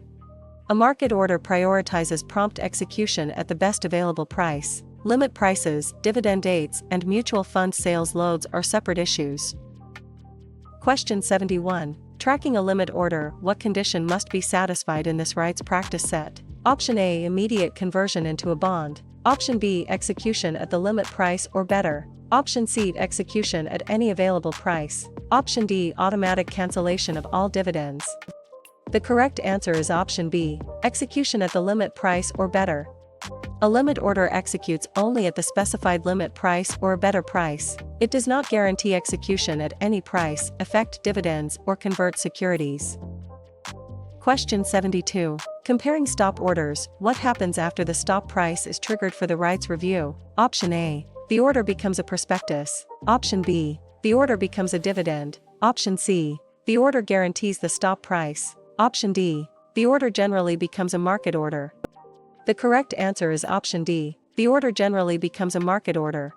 A market order prioritizes prompt execution at the best available price. Limit prices, dividend dates, and mutual fund sales loads are separate issues. Question 71. Tracking a limit order. What condition must be satisfied in this REITs practice set? Option A. Immediate conversion into a bond. Option B. Execution at the limit price or better. Option C. Execution at any available price. Option D. Automatic cancellation of all dividends. The correct answer is option B. Execution at the limit price or better. A limit order executes only at the specified limit price or a better price. It does not guarantee execution at any price, affect dividends, or convert securities. Question 72. Comparing stop orders. What happens after the stop price is triggered for the REITs review? Option A. The order becomes a prospectus. Option B. The order becomes a dividend. Option C. The order guarantees the stop price. Option D. The order generally becomes a market order. The correct answer is option D. The order generally becomes a market order.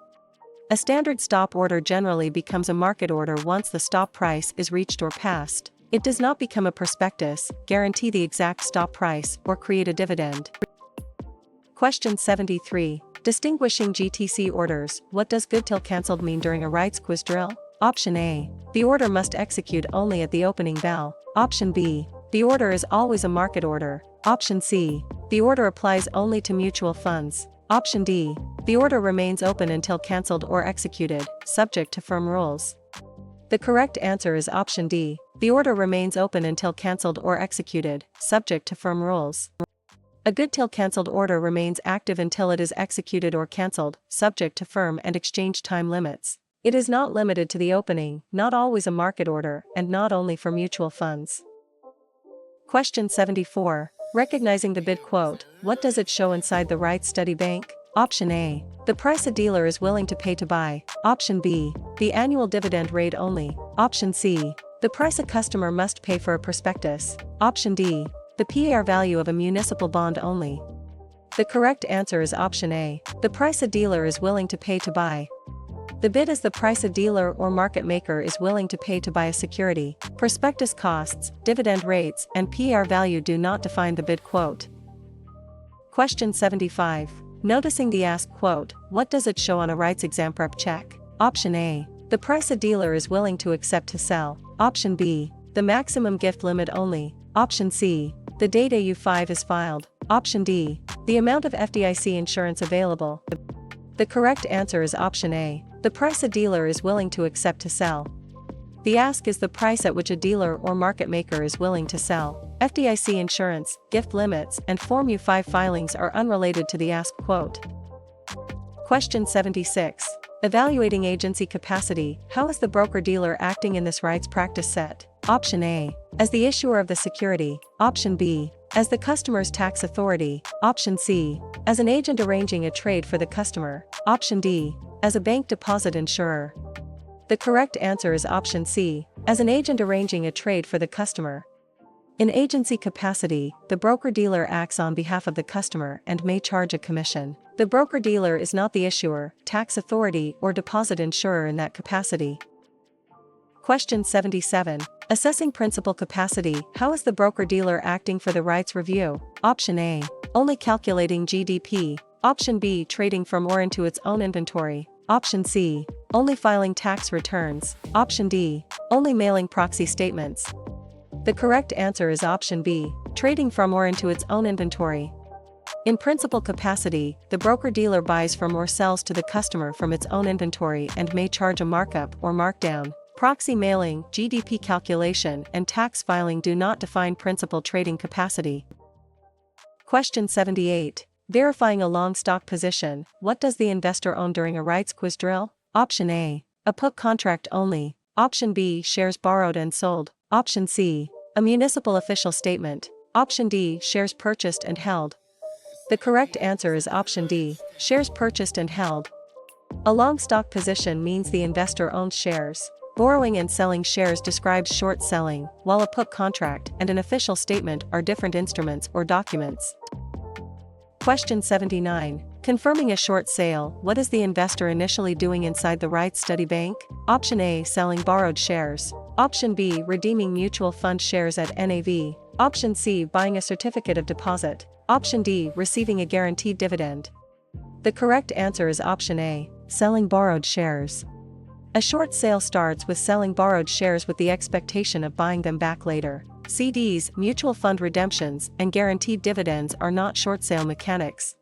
A standard stop order generally becomes a market order once the stop price is reached or passed. It does not become a prospectus, guarantee the exact stop price, or create a dividend. Question 73. Distinguishing GTC orders. What does good till cancelled mean during a REITs quiz drill? Option A. The order must execute only at the opening bell. Option B. The order is always a market order. Option C. The order applies only to mutual funds. Option D. The order remains open until cancelled or executed, subject to firm rules. The correct answer is option D. The order remains open until cancelled or executed, subject to firm rules. A good till cancelled order remains active until it is executed or cancelled, subject to firm and exchange time limits. It is not limited to the opening, not always a market order, and not only for mutual funds. Question 74. Recognizing the bid quote. What does it show inside the REITs study bank? Option A. The price a dealer is willing to pay to buy. Option B. The annual dividend rate only. Option C. The price a customer must pay for a prospectus. Option D. The PAR value of a municipal bond only. The correct answer is option A. The price a dealer is willing to pay to buy. The bid is the price a dealer or market maker is willing to pay to buy a security. Prospectus costs, dividend rates, and PAR value do not define the bid quote. Question 75. Noticing the ask quote. What does it show on a REITs exam prep check? Option A. The price a dealer is willing to accept to sell. Option B. The maximum gift limit only. Option C. The date AU5 is filed. Option D. The amount of FDIC insurance available. The correct answer is option A. The price a dealer is willing to accept to sell. The ask is the price at which a dealer or market maker is willing to sell. FDIC insurance, gift limits, and Form U5 filings are unrelated to the ask quote. Question 76. Evaluating agency capacity. How is the broker-dealer acting in this REITs practice set? Option A. As the issuer of the security. Option B. As the customer's tax authority. Option C. As an agent arranging a trade for the customer. Option D. As a bank deposit insurer. The correct answer is option C. As an agent arranging a trade for the customer. In agency capacity, the broker-dealer acts on behalf of the customer and may charge a commission. The broker-dealer is not the issuer, tax authority, or deposit insurer in that capacity. Question 77. Assessing principal capacity. How is the broker-dealer acting for the REITs review? Option A. Only calculating GDP. Option B. Trading from or into its own inventory. Option C. Only filing tax returns. Option D. Only mailing proxy statements. The correct answer is option B. Trading from or into its own inventory. In principal capacity, the broker-dealer buys from or sells to the customer from its own inventory and may charge a markup or markdown. Proxy mailing, GDP calculation, and tax filing do not define principal trading capacity. Question 78. Verifying a long stock position, what does the investor own during a REITs quiz drill? Option A. A put contract only. Option B. Shares borrowed and sold. Option C. A municipal official statement. Option D. Shares purchased and held. The correct answer is option D. Shares purchased and held. A long stock position means the investor owns shares. Borrowing and selling shares describes short selling, while a put contract and an official statement are different instruments or documents. Question 79. Confirming a short sale, what is the investor initially doing inside the REIT study bank? Option A. Selling borrowed shares. Option B. Redeeming mutual fund shares at NAV. Option C. Buying a certificate of deposit. Option D. Receiving a guaranteed dividend. The correct answer is option A. Selling borrowed shares. A short sale starts with selling borrowed shares with the expectation of buying them back later. CDs, mutual fund redemptions, and guaranteed dividends are not short sale mechanics.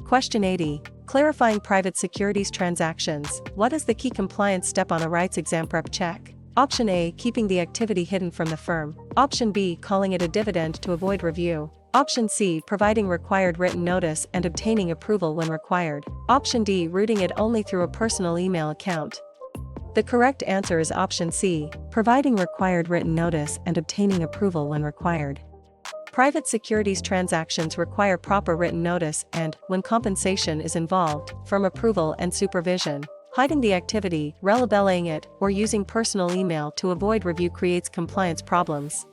Question 80. Clarifying private securities transactions, what is the key compliance step on a REITs exam prep check? Option A. Keeping the activity hidden from the firm. Option B. Calling it a dividend to avoid review. Option C. Providing required written notice and obtaining approval when required. Option D. Routing it only through a personal email account. The correct answer is option C. Providing required written notice and obtaining approval when required. Private securities transactions require proper written notice and, when compensation is involved, firm approval and supervision. Hiding the activity, relabelling it, or using personal email to avoid review creates compliance problems.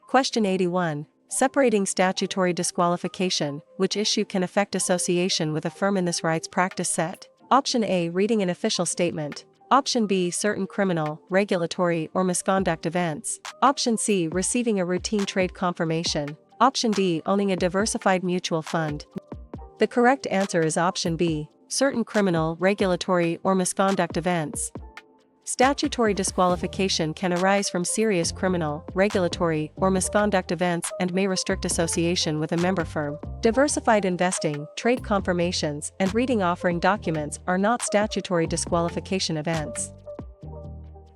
Question 81. Separating statutory disqualification, which issue can affect association with a firm in this REITs practice set? Option A. Reading an official statement. Option B. Certain criminal, regulatory, or misconduct events. Option C. Receiving a routine trade confirmation. Option D. Owning a diversified mutual fund. The correct answer is option B. Certain criminal, regulatory, or misconduct events. Statutory disqualification can arise from serious criminal, regulatory, or misconduct events and may restrict association with a member firm. Diversified investing, trade confirmations, and reading offering documents are not statutory disqualification events.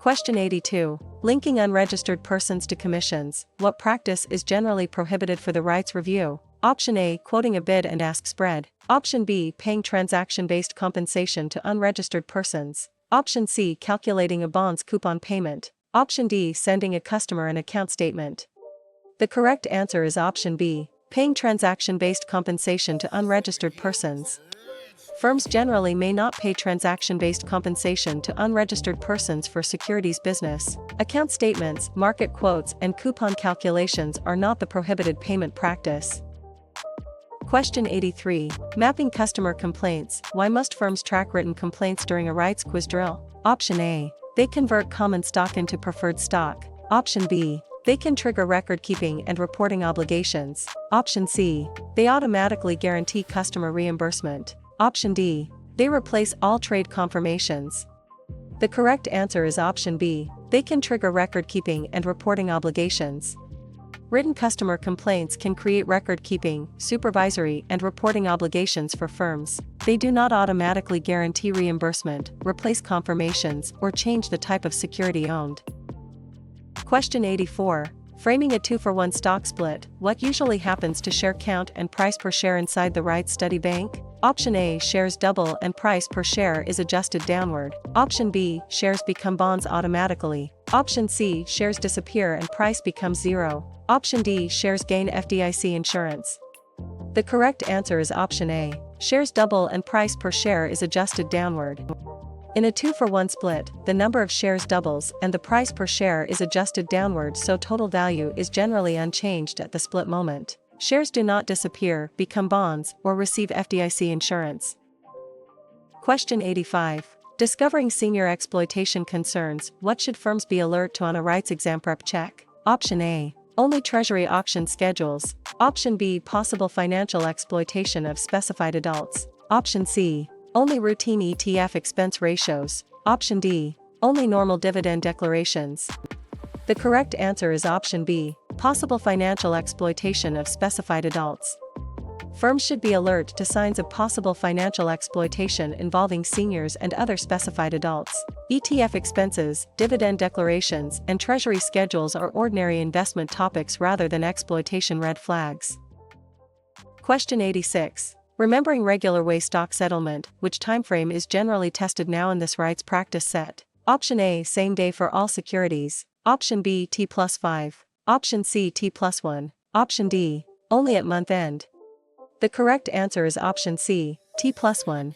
Question 82. Linking unregistered persons to commissions, what practice is generally prohibited for the REITs review? Option A. Quoting a bid and ask spread. Option B. Paying transaction-based compensation to unregistered persons. Option C. Calculating a bond's coupon payment. Option D. Sending a customer an account statement. The correct answer is option B. Paying transaction-based compensation to unregistered persons. Firms generally may not pay transaction-based compensation to unregistered persons for securities business. Account statements, market quotes, and coupon calculations are not the prohibited payment practice. Question 83. Mapping customer complaints, why must firms track written complaints during a REITs quiz drill? Option A. They convert common stock into preferred stock. Option B. They can trigger record keeping and reporting obligations. Option C. They automatically guarantee customer reimbursement. Option D. They replace all trade confirmations. The correct answer is option B. They can trigger record keeping and reporting obligations. Written customer complaints can create record-keeping, supervisory, and reporting obligations for firms. They do not automatically guarantee reimbursement, replace confirmations, or change the type of security owned. Question 84. Framing a 2-for-1 stock split, what usually happens to share count and price per share inside the REITs study bank? Option A. Shares double and price per share is adjusted downward. Option B. Shares become bonds automatically. Option C. Shares disappear and price becomes zero. Option D. Shares gain FDIC insurance. The correct answer is option A. Shares double and price per share is adjusted downward. In a 2-for-1 split, the number of shares doubles and the price per share is adjusted downward, so total value is generally unchanged at the split moment. Shares do not disappear, become bonds, or receive FDIC insurance. Question 85. Discovering senior exploitation concerns, what should firms be alert to on a REITs exam prep check? Option A. Only Treasury auction schedules. Option B. Possible financial exploitation of specified adults. Option C. Only routine ETF expense ratios. Option D. Only normal dividend declarations. The correct answer is option B. Possible financial exploitation of specified adults. Firms should be alert to signs of possible financial exploitation involving seniors and other specified adults. ETF expenses, dividend declarations, and treasury schedules are ordinary investment topics rather than exploitation red flags. Question 86. Remembering regular way stock settlement, which timeframe is generally tested now in this REITs practice set? Option A, same day for all securities. Option B, T+5. Option C, T+1. Option D, only at month end. The correct answer is option C, T+1.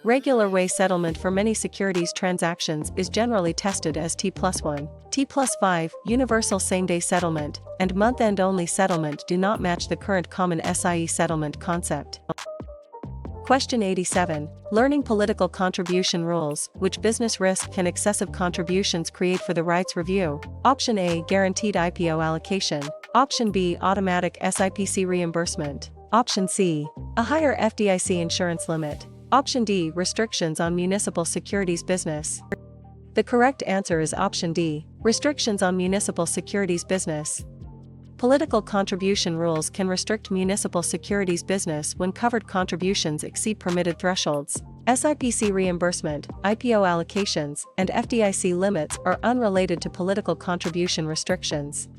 Regular way settlement for many securities transactions is generally tested as T+1. T+5, universal same-day settlement, and month-end only settlement do not match the current common SIE settlement concept. Question 87. Learning political contribution rules. Which business risk can excessive contributions create for the REITs review? Option A, guaranteed IPO allocation. Option B, automatic SIPC reimbursement. Option C, a higher FDIC insurance limit. Option D, restrictions on municipal securities business. The correct answer is option D, restrictions on municipal securities business. Political contribution rules can restrict municipal securities business when covered contributions exceed permitted thresholds. SIPC reimbursement, IPO allocations, and FDIC limits are unrelated to political contribution restrictions.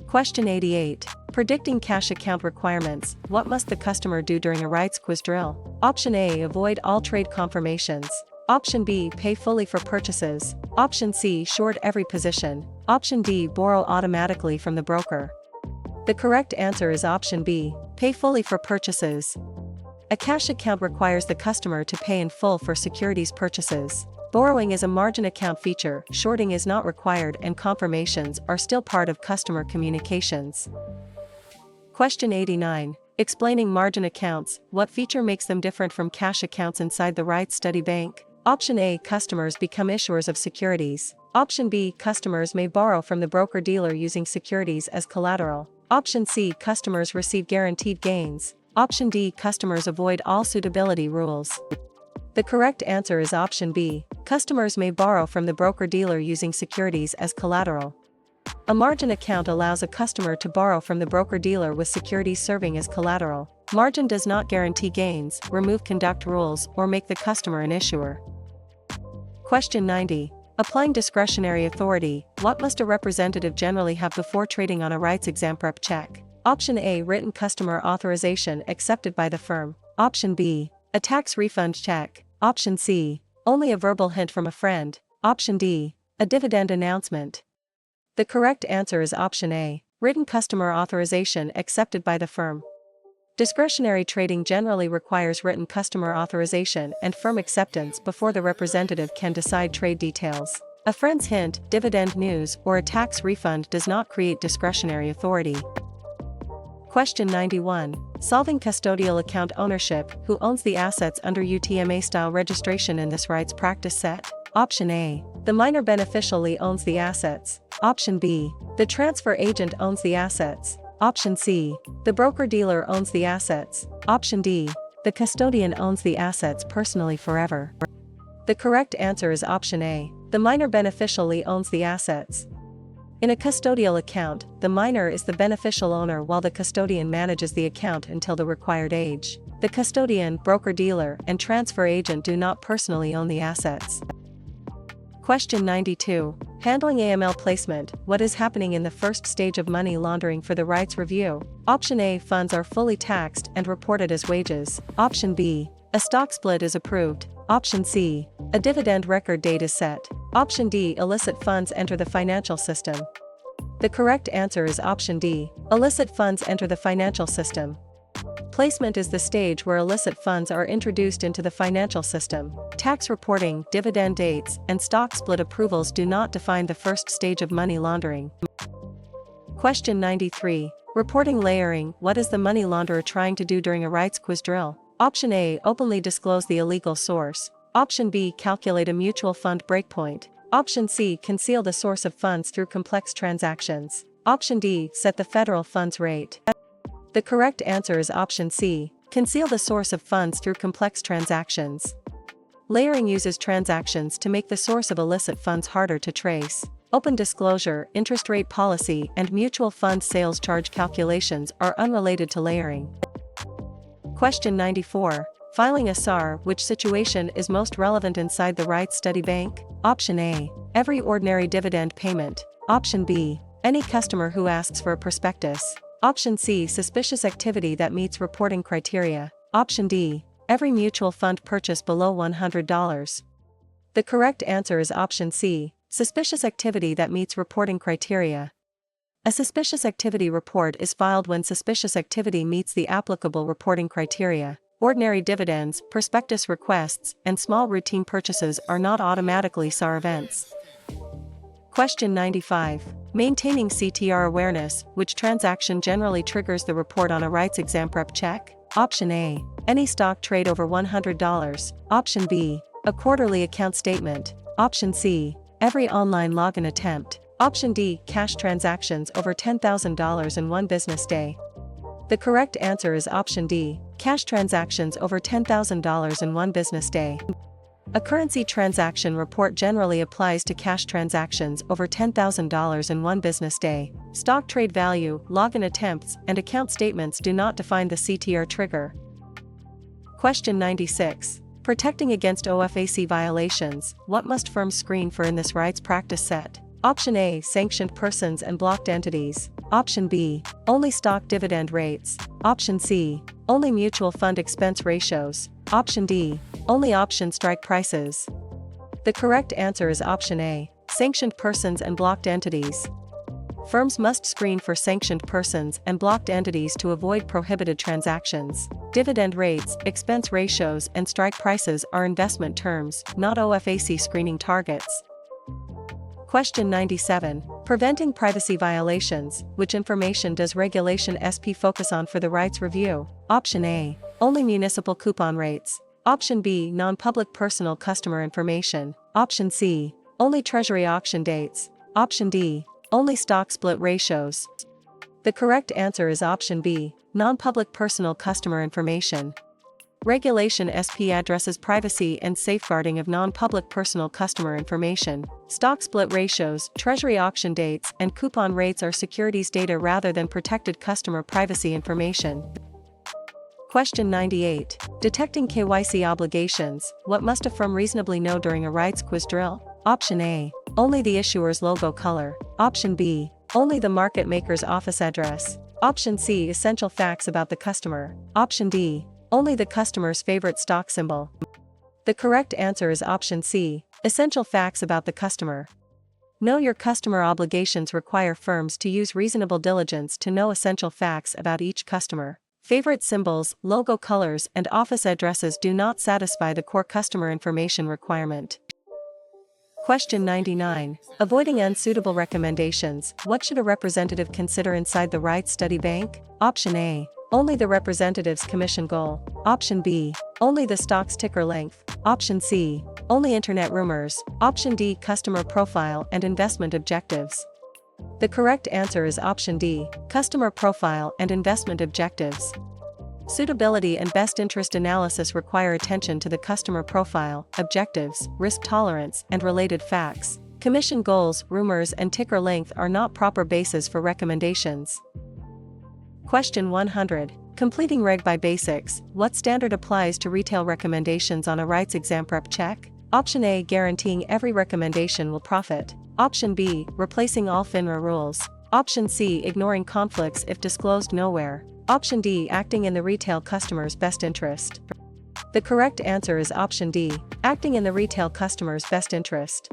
Question 88. Predicting cash account requirements. What must the customer do during a REITs quiz drill? Option A, avoid all trade confirmations. Option B, pay fully for purchases. Option C, short every position. Option D, borrow automatically from the broker. The correct answer is option B, pay fully for purchases. A cash account requires the customer to pay in full for securities purchases. Borrowing is a margin account feature, shorting is not required, and confirmations are still part of customer communications. Question 89. Explaining margin accounts. What feature makes them different from cash accounts inside the REITs study bank? Option A, customers become issuers of securities. Option B, customers may borrow from the broker-dealer using securities as collateral. Option C, customers receive guaranteed gains. Option D, customers avoid all suitability rules. The correct answer is option B, customers may borrow from the broker-dealer using securities as collateral. A margin account allows a customer to borrow from the broker-dealer with securities serving as collateral. Margin does not guarantee gains, remove conduct rules, or make the customer an issuer. Question 90. Applying discretionary authority. What must a representative generally have before trading on a REITs exam prep check? Option A, written customer authorization accepted by the firm. Option B, a tax refund check. Option C, only a verbal hint from a friend. Option D, a dividend announcement. The correct answer is option A, written customer authorization accepted by the firm. Discretionary trading generally requires written customer authorization and firm acceptance before the representative can decide trade details. A friend's hint, dividend news, or a tax refund does not create discretionary authority. Question 91. Solving custodial account ownership. Who owns the assets under UTMA-style registration in this REITs practice set? Option A, the minor beneficially owns the assets. Option B, the transfer agent owns the assets. Option C, the broker-dealer owns the assets. Option D, the custodian owns the assets personally forever. The correct answer is option A, the minor beneficially owns the assets. In a custodial account, the minor is the beneficial owner while the custodian manages the account until the required age. The custodian, broker-dealer, and transfer agent do not personally own the assets. Question 92. Handling AML placement. What is happening in the first stage of money laundering for the REITs review? Option A, funds are fully taxed and reported as wages. Option B, a stock split is approved. Option C, a dividend record date is set. Option D, illicit funds enter the financial system. The correct answer is option D, illicit funds enter the financial system. Placement is the stage where illicit funds are introduced into the financial system. Tax reporting, dividend dates, and stock split approvals do not define the first stage of money laundering. Question 93. Reporting layering. What is the money launderer trying to do during a REITs quiz drill? Option A, openly disclose the illegal source. Option B, calculate a mutual fund breakpoint. Option C, conceal the source of funds through complex transactions. Option D, set the federal funds rate. The correct answer is option C, Conceal the source of funds through complex transactions. Layering uses transactions to make the source of illicit funds harder to trace. Open disclosure, interest rate policy, and mutual fund sales charge calculations are unrelated to layering. Question 94. Filing a SAR, which situation is most relevant inside the REIT study bank? Option A. Every ordinary dividend payment. Option B. Any customer who asks for a prospectus. Option C. Suspicious activity that meets reporting criteria. Option D. Every mutual fund purchase below $100. The correct answer is option C. Suspicious activity that meets reporting criteria. A suspicious activity report is filed when suspicious activity meets the applicable reporting criteria. Ordinary dividends, prospectus requests, and small routine purchases are not automatically SAR events. Question 95. Maintaining CTR awareness, which transaction generally triggers the report on a REITs exam prep check? Option A. Any stock trade over $100. Option B. A quarterly account statement. Option C. Every online login attempt. Option D. Cash transactions over $10,000 in one business day. The correct answer is option D. Cash transactions over $10,000 in one business day. A currency transaction report generally applies to cash transactions over $10,000 in one business day. Stock trade value, login attempts, and account statements do not define the CTR trigger. Question 96. Protecting against OFAC violations, what must firms screen for in this REITs practice set? Option A. Sanctioned persons and blocked entities. Option B. Only stock dividend rates. Option C. Only mutual fund expense ratios. Option D. Only option strike prices. The correct answer is option A. Sanctioned persons and blocked entities. Firms must screen for sanctioned persons and blocked entities to avoid prohibited transactions. Dividend rates, expense ratios, and strike prices are investment terms, not OFAC screening targets. Question 97. Preventing privacy violations, which information does Regulation SP focus on for the REITs review? Option A. Only municipal coupon rates. Option B. Non-public personal customer information. Option C. Only treasury auction dates. Option D. Only stock split ratios. The correct answer is option B. Non-public personal customer information. Regulation SP addresses privacy and safeguarding of non-public personal customer information. Stock split ratios, treasury auction dates, and coupon rates are securities data rather than protected customer privacy information. Question 98. Detecting KYC obligations, what must a firm reasonably know during a REITs quiz drill? Option A. Only the issuer's logo color. Option B. Only the market maker's office address. Option C. Essential facts about the customer. Option D. Only the customer's favorite stock symbol. The correct answer is option C. Essential facts about the customer. Know your customer obligations require firms to use reasonable diligence to know essential facts about each customer. Favorite symbols, logo colors, and office addresses do not satisfy the core customer information requirement. Question 99. Avoiding unsuitable recommendations, what should a representative consider inside the REITs study bank? Option A. Only the representative's commission goal. Option B. Only the stock's ticker length. Option C. Only internet rumors. Option D. Customer profile and investment objectives. The correct answer is option D. Customer profile and investment objectives. Suitability and best interest analysis require attention to the customer profile, objectives, risk tolerance, and related facts. Commission goals, rumors, and ticker length are not proper bases for recommendations. Question 100. Completing Reg by Basics, what standard applies to retail recommendations on a REITs exam prep check? Option A. Guaranteeing every recommendation will profit. Option B. Replacing all FINRA rules. Option C. Ignoring conflicts if disclosed nowhere. Option D. Acting in the retail customer's best interest. The correct answer is option D. Acting in the retail customer's best interest.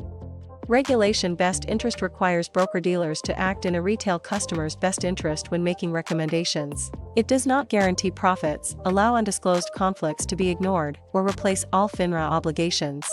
Regulation best interest requires broker-dealers to act in a retail customer's best interest when making recommendations. It does not guarantee profits, allow undisclosed conflicts to be ignored, or replace all FINRA obligations.